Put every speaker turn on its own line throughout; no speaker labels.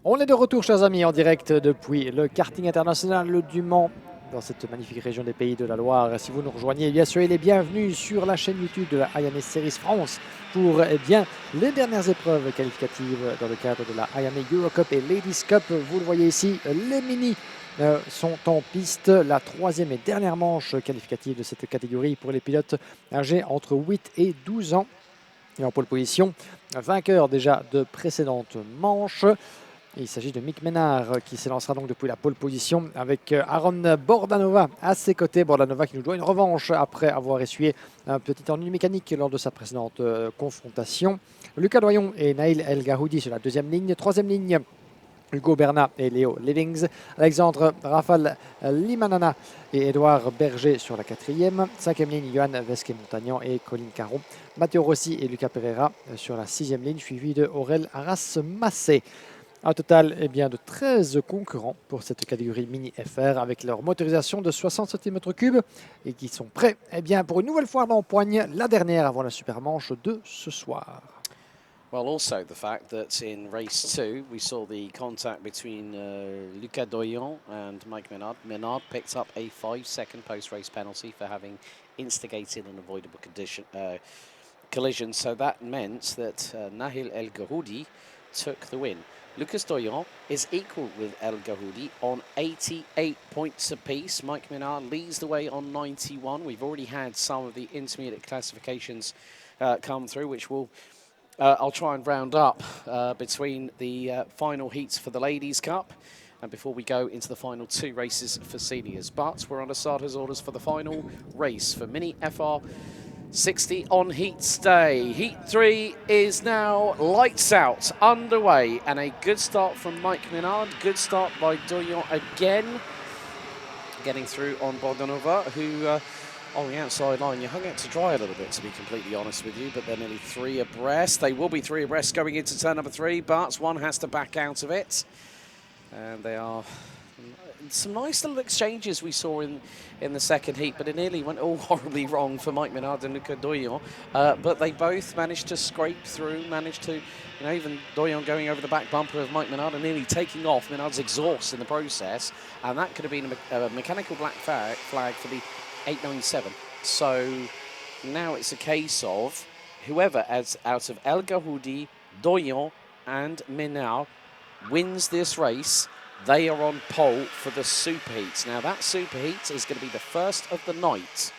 On est de retour, chers amis, en direct depuis le karting international du Mans, dans cette magnifique région des Pays de la Loire. Si vous nous rejoignez, bien soyez les bienvenus sur la chaîne YouTube de la Iame Series France pour les dernières épreuves qualificatives dans le cadre de la Iame Eurocup et Ladies Cup. Vous le voyez ici, les mini sont en piste. La troisième et dernière manche qualificative de cette catégorie pour les pilotes âgés entre 8 et 12 ans. Et en pole position, vainqueur déjà de précédentes manches. Il s'agit de Mick Ménard qui s'élancera donc depuis la pole position avec Aaron Bordanova à ses côtés. Bordanova qui nous doit une revanche après avoir essuyé un petit ennui mécanique lors de sa précédente confrontation. Lucas Doyon et Naïl El Gahoudi sur la deuxième ligne. Troisième ligne, Hugo Bernat et Léo Livings. Alexandre Rafal Limanana et Édouard Berger sur la quatrième. Cinquième ligne, Johan Vesque-Montagnan et Colin Caron. Matteo Rossi et Lucas Pereira sur la sixième ligne, suivi de Aurel Arras-Massé. Un total de 13 concurrents pour cette catégorie Mini FR avec leur motorisation de 60 cm3 et qui sont prêts pour une nouvelle fois d'empoigne, la dernière avant la supermanche de ce soir.
Well, also the fact that in race 2 we saw the contact between Lucas Doyon and Mike Menard. Menard picked up a 5-second post-race penalty for having instigated an avoidable collision. So that meant that Nahil El Gahoudi took the win. Lucas Doyon is equal with El Gahoudi on 88 points apiece. Mike Menard leads the way on 91. We've already had some of the intermediate classifications come through, which will I'll try and round up between the final heats for the Ladies' Cup and before we go into the final two races for seniors. But we're under starters orders for the final race for Mini FR 60 on Heats Day. Heat 3 is now lights out, underway, and a good start from Mike Menard. Good start by Doyon again, getting through on Bordanova, who on the outside line, you hung out to dry a little bit, to be completely honest with you, but they're nearly three abreast. They will be three abreast going into turn number 3, but one has to back out of it. And they are some nice little exchanges we saw in the second heat, but it nearly went all horribly wrong for Mike Menard and Lucas Doyon. But they both managed to scrape through, managed to, even Doyon going over the back bumper of Mike Menard and nearly taking off Menard's exhaust in the process. And that could have been a mechanical black flag for the 897. So now it's a case of whoever out of El Gahoudi, Doyon and Menard wins this race, they are on pole for the superheats. Now that superheat is going to be the first of the night,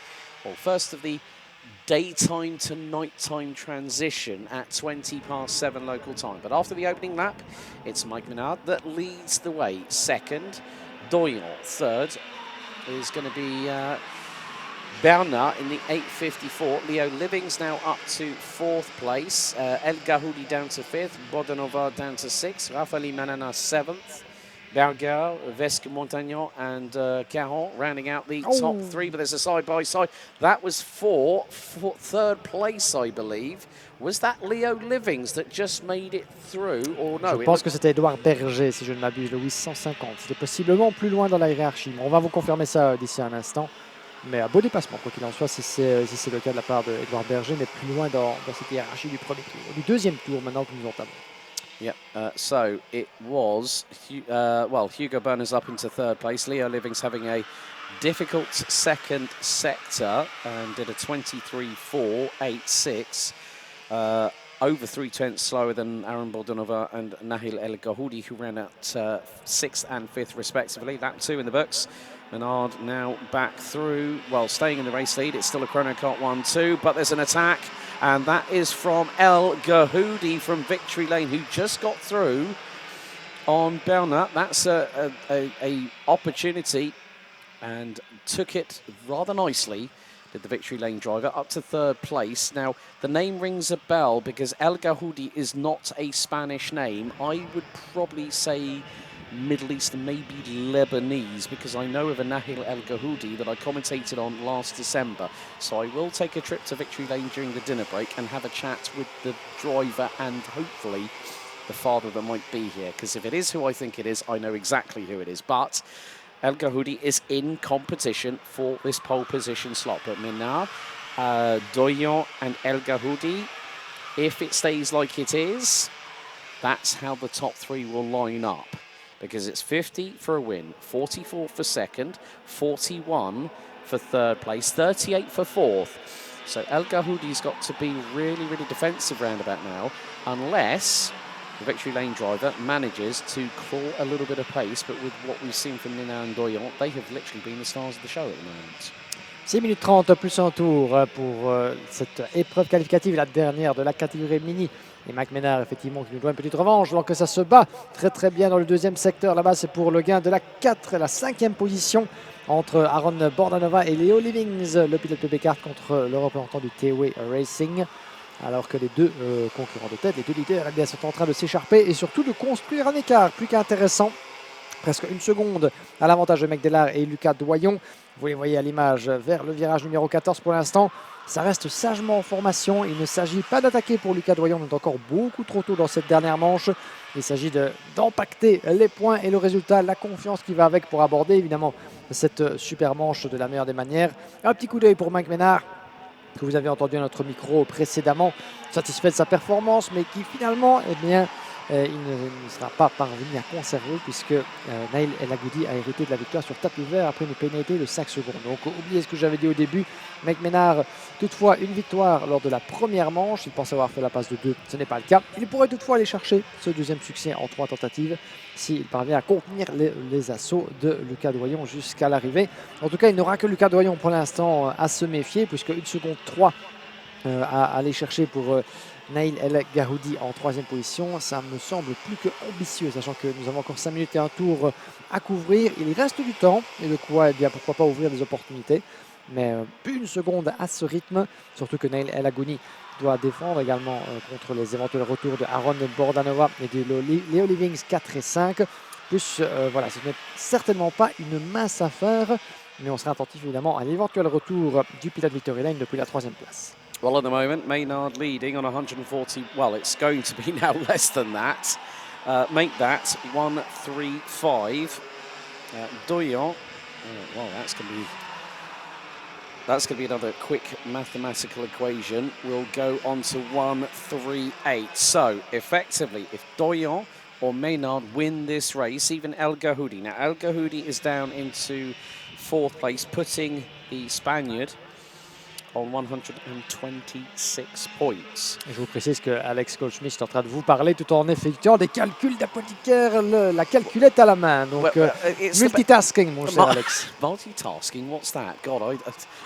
or first of the daytime to nighttime transition at 7:20 local time. But after the opening lap, it's Mike Menard that leads the way. Second, Doyon. Third is going to be Bernat in the 8:54. Leo Livings now up to 4th place. El Gahoudi down to 5th. Bordanova down to 6th. Raphaël Manana 7th. Berger, Vesque Montagnon and Caron rounding out the top 3, but there's a side-by-side. That was for 3rd place, I believe. Was that Leo Livings that just made it through, or no?
Je pense que c'était Édouard Berger, si je ne m'abuse, le 850. C'était possiblement plus loin dans la hiérarchie. On va vous confirmer ça d'ici un instant. Mais un beau dépassement, quoi qu'il en soit, si c'est le cas de la part d'Édouard Berger, mais plus loin dans cette hiérarchie du premier tour, du deuxième tour maintenant que nous entamons.
Yeah, so it was, Hugo Berner's up into 3rd place. Leo Livings having a difficult second sector and did a 23.486. Over 3/10 slower than Aaron Bordanova and Nahil El Gahoudi, who ran at 6th and 5th respectively. That 2 in the books. Menard now back through, staying in the race lead. It's still a chrono kart 1-2, but there's an attack, and that is from El Gahoudi from Victory Lane, who just got through on Bernat. That's a opportunity and took it rather nicely, did the Victory Lane driver, up to 3rd place. Now, the name rings a bell because El Gahoudi is not a Spanish name. I would probably say Middle Eastern, maybe Lebanese, because I know of a Nahil El Gahoudi that I commentated on last December. So I will take a trip to Victory Lane during the dinner break and have a chat with the driver and hopefully the father that might be here, because if it is who I think it is, I know exactly who it is. But El Gahoudi is in competition for this pole position slot. But Menard, Doyon and El Gahoudi, if it stays like it is, that's how the top three will line up. Because it's 50 for a win, 44 for second, 41 for third place, 38 for fourth. So El Gahoudi's got to be really, really defensive round about now, unless the victory lane driver manages to claw a little bit of pace. But with what we've seen from Nina and Doyon, they have literally been the stars of the show at the moment.
6 minutes 30 plus un tour pour cette épreuve qualificative, la dernière de la catégorie mini. Et Mike Ménard, effectivement, qui nous doit une petite revanche, alors que ça se bat très très bien dans le deuxième secteur. Là-bas, c'est pour le gain de la 5e position entre Aaron Bordanova et Leo Livings, le pilote de Bécart contre le représentant du TW Racing. Alors que les deux concurrents de tête, les deux leaders, eh bien, sont en train de s'écharper et surtout de construire un écart plus qu'intéressant. Presque une seconde à l'avantage de Mcdellar et Lucas Doyon. Vous les voyez à l'image vers le virage numéro 14 pour l'instant. Ça reste sagement en formation. Il ne s'agit pas d'attaquer pour Lucas Doyon. On est encore beaucoup trop tôt dans cette dernière manche. Il s'agit d'empacter les points et le résultat, la confiance qui va avec pour aborder évidemment cette super manche de la meilleure des manières. Un petit coup d'œil pour Mike Ménard, que vous avez entendu à notre micro précédemment, satisfait de sa performance, mais qui finalement, eh bien, il ne sera pas parvenu à conserver puisque Nail El Agoudi a hérité de la victoire sur tapis vert après une pénalité de 5 secondes. Donc oubliez ce que j'avais dit au début. Mike Ménard, toutefois, une victoire lors de la première manche. Il pense avoir fait la passe de 2, ce n'est pas le cas. Il pourrait toutefois aller chercher ce deuxième succès en 3 tentatives s'il parvient à contenir les assauts de Lucas Doyon jusqu'à l'arrivée. En tout cas, il n'aura que Lucas Doyon pour l'instant à se méfier puisque 1 seconde 3 à aller chercher pour Nail El Gahoudi en 3e position, ça me semble plus que ambitieux, sachant que nous avons encore 5 minutes et un tour à couvrir. Il reste du temps et de quoi, eh bien, pourquoi pas ouvrir des opportunités. Mais plus une seconde à ce rythme, surtout que Nail El Agouni doit défendre également contre les éventuels retours de Aaron Bordanova et de Leo Livings 4 et 5. Plus, voilà, ce n'est certainement pas une mince affaire, mais on sera attentif évidemment à l'éventuel retour du pilote Victory Lane depuis la 3e place.
Well, at the moment, Maynard leading on 140. Well, it's going to be now less than that. Make that 1-3-5. Doyon. Well, that's going to be another quick mathematical equation. We'll go on to 1-3-8. So, effectively, if Doyon or Maynard win this race, even El Gahoudi. Now, El Gahoudi is down into 4th place, putting the Spaniard on 126 points.
Je vous précise que Alex Goldschmidt est en train de vous parler tout en effectuant des calculs d'apothicaire, la calculette à la main. Donc, multitasking, mon cher Alex.
Multitasking, what's that? God,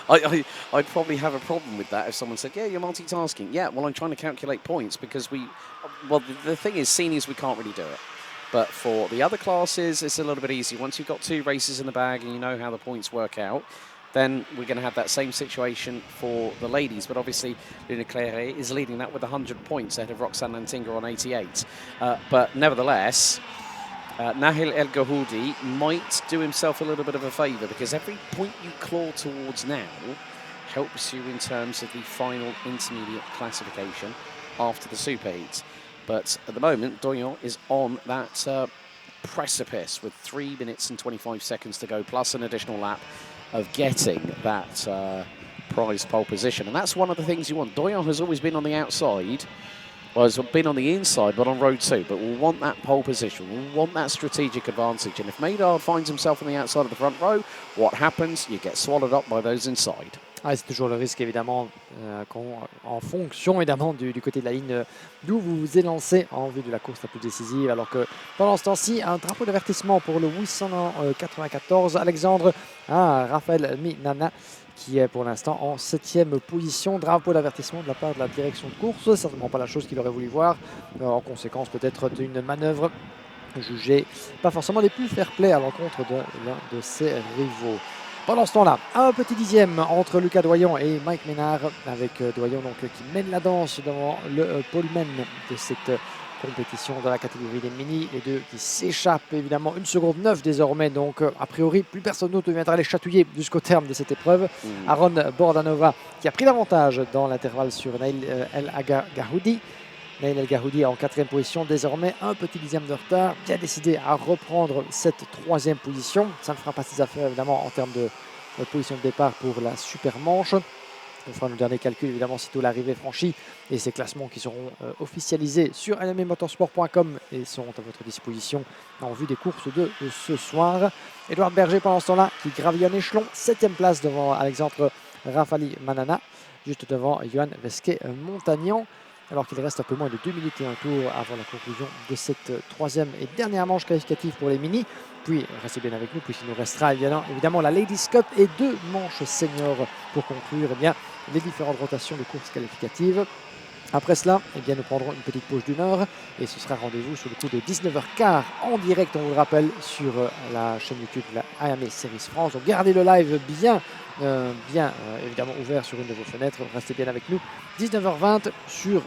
I'd probably have a problem with that if someone said, yeah, you're multitasking. Yeah, well, I'm trying to calculate points because the thing is, seniors, we can't really do it. But for the other classes, it's a little bit easier. Once you've got 2 races in the bag and you know how the points work out, then we're going to have that same situation for the ladies. But obviously, Luna Claire is leading that with 100 points ahead of Roxanne Lantinga on 88. But nevertheless, Nahil El Gahoudi might do himself a little bit of a favour because every point you claw towards now helps you in terms of the final intermediate classification after the superheats. But at the moment, Doyon is on that precipice with 3 minutes and 25 seconds to go, plus an additional lap of getting that prize pole position. And that's one of the things you want. Doyon has always been on the outside, well, has been on the inside, but on road 2. But we'll want that pole position. We'll want that strategic advantage. And if Maynard finds himself on the outside of the front row, what happens? You get swallowed up by those inside.
Ah, c'est toujours le risque évidemment en fonction évidemment du côté de la ligne d'où vous vous élancez en vue de la course la plus décisive, alors que pendant ce temps-ci, un drapeau d'avertissement pour le 894 Alexandre Raphaël Minana qui est pour l'instant en 7e position. Drapeau d'avertissement de la part de la direction de course, certainement pas la chose qu'il aurait voulu voir, en conséquence peut-être d'une manœuvre jugée pas forcément des plus fair-play à l'encontre de l'un de ses rivaux. Pendant ce temps-là, un petit dixième entre Lucas Doyon et Mike Ménard, avec Doyon donc, qui mène la danse devant le poleman de cette compétition dans la catégorie des mini. Les deux qui s'échappent évidemment 1 seconde 9 désormais, donc a priori plus personne d'autre ne viendra les chatouiller jusqu'au terme de cette épreuve. Aaron Bordanova qui a pris l'avantage dans l'intervalle sur Nail El Gahoudi. Nail El Gahoudi en 4e position, désormais un petit dixième de retard, bien décidé à reprendre cette 3e position. Ça ne fera pas ses affaires évidemment en termes de position de départ pour la super manche. On fera nos derniers calculs évidemment sitôt l'arrivée franchie et ces classements qui seront officialisés sur iamemotorsport.com et seront à votre disposition en vue des courses de ce soir. Edouard Berger pendant ce temps-là qui gravit un échelon, 7e place devant Alexandre Rafali Manana, juste devant Johan Vesquet Montagnan, alors qu'il reste un peu moins de 2 minutes et un tour avant la conclusion de cette 3e et dernière manche qualificative pour les Mini. Puis restez bien avec nous puisqu'il nous restera évidemment la Ladies Cup et 2 manches seniors pour conclure les différentes rotations de courses qualificatives. Après cela, nous prendrons une petite pause d'1 heure et ce sera rendez-vous sur le coup de 19h15 en direct, on vous le rappelle, sur la chaîne YouTube de la Iame Series France. Donc gardez le live bien évidemment ouvert sur une de vos fenêtres. Restez bien avec nous. 19h20 sur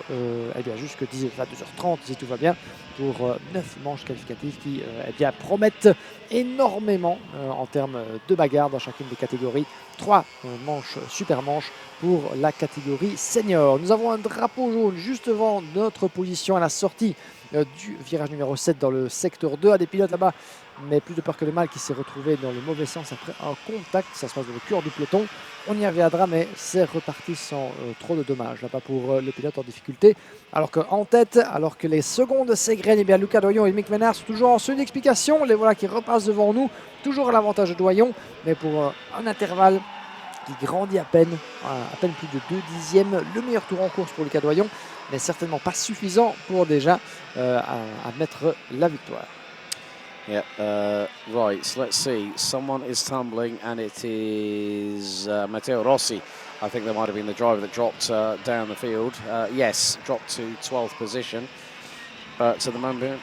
jusqu'à 22h30 si tout va bien pour 9 manches qualificatives qui promettent énormément en termes de bagarre dans chacune des catégories. 3 manches, super manches pour la catégorie senior. Nous avons un drapeau jaune juste devant notre position à la sortie du virage numéro 7 dans le secteur 2. À des pilotes là-bas, mais plus de peur que de mal, qui s'est retrouvé dans le mauvais sens après un contact. Ça se passe dans le cœur du peloton. On y reviendra, mais c'est reparti sans trop de dommages là-bas pour le pilote en difficulté. Alors qu'en tête, alors que les secondes s'égrènent, Luca Doyon et Mick Menard sont toujours en seule explication. Les voilà qui repassent devant nous, toujours à l'avantage de Doyon, mais pour un intervalle qui grandit à peine plus de 2 dixièmes. Le meilleur tour en course pour Lucas Doyon, mais certainement pas suffisant pour déjà mettre la victoire.
Yeah, right, so let's see. Someone is tumbling, and it is Matteo Rossi. I think that might have been the driver that dropped down the field. Yes, dropped to 12th position. But at the moment,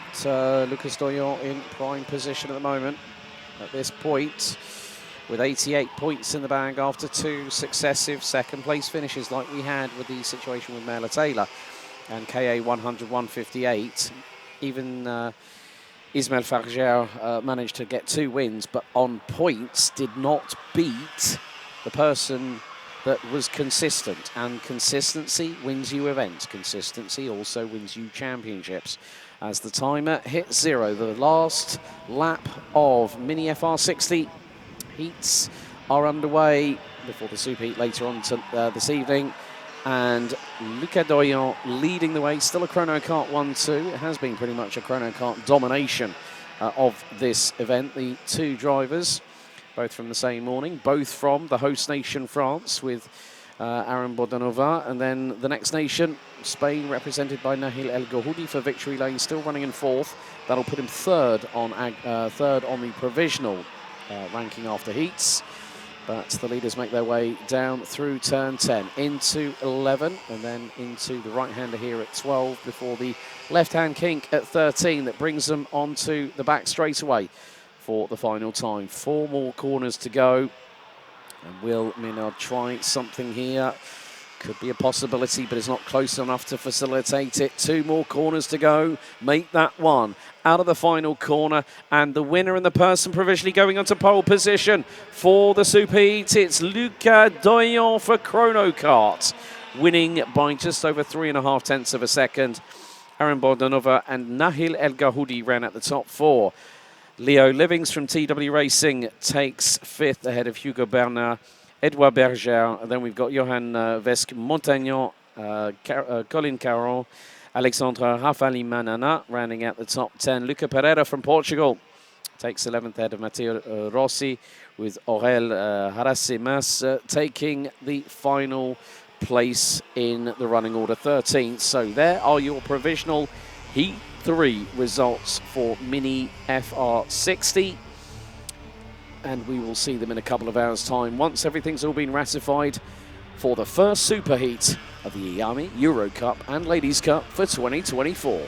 Lucas Doyon in prime position at the moment. At this point, with 88 points in the bag after 2 successive second-place finishes like we had with the situation with Mela Taylor and KA 100-158. Even Ismail Farger managed to get 2 wins, but on points did not beat the person that was consistent. And consistency wins you events. Consistency also wins you championships. As the timer hits 0, the last lap of Mini FR60 heats are underway before the super heat later on this evening. And Lucas Doyon leading the way, still a chrono kart 1-2. It has been pretty much a chrono kart domination of this event. The 2 drivers, both from the same morning, both from the host nation France with Aaron Bordanova, and then the next nation, Spain, represented by Nahil El Gahoudi for Victory Lane, still running in 4th. That'll put him third on the provisional ranking after heats. But the leaders make their way down through turn 10 into 11 and then into the right-hander here at 12 before the left-hand kink at 13 that brings them onto the back straightaway for the final time. 4 more corners to go. And will Minard try something here? Could be a possibility, but it's not close enough to facilitate it. 2 more corners to go. Make that one out of the final corner. And the winner and the person provisionally going onto pole position for the Super Heat. It's Lucas Doyon for Chrono Kart, winning by just over 3.5 tenths of a second. Aaron Bordanova and Nahil El Gahoudi ran at the top 4. Leo Livings from TW Racing takes 5th ahead of Hugo Bernard, Edouard Berger, and then we've got Johan Vesque Montagnon, Colin Caron, Alexandre Rafali Manana rounding out the top 10. Luca Pereira from Portugal takes 11th ahead of Matteo Rossi, with Aurel Harasemas taking the final place in the running order, 13th. So there are your provisional Heat 3 results for Mini FR60. And we will see them in a couple of hours' time once everything's all been ratified for the first super heat of the Iame Euro Cup and Ladies Cup for 2024.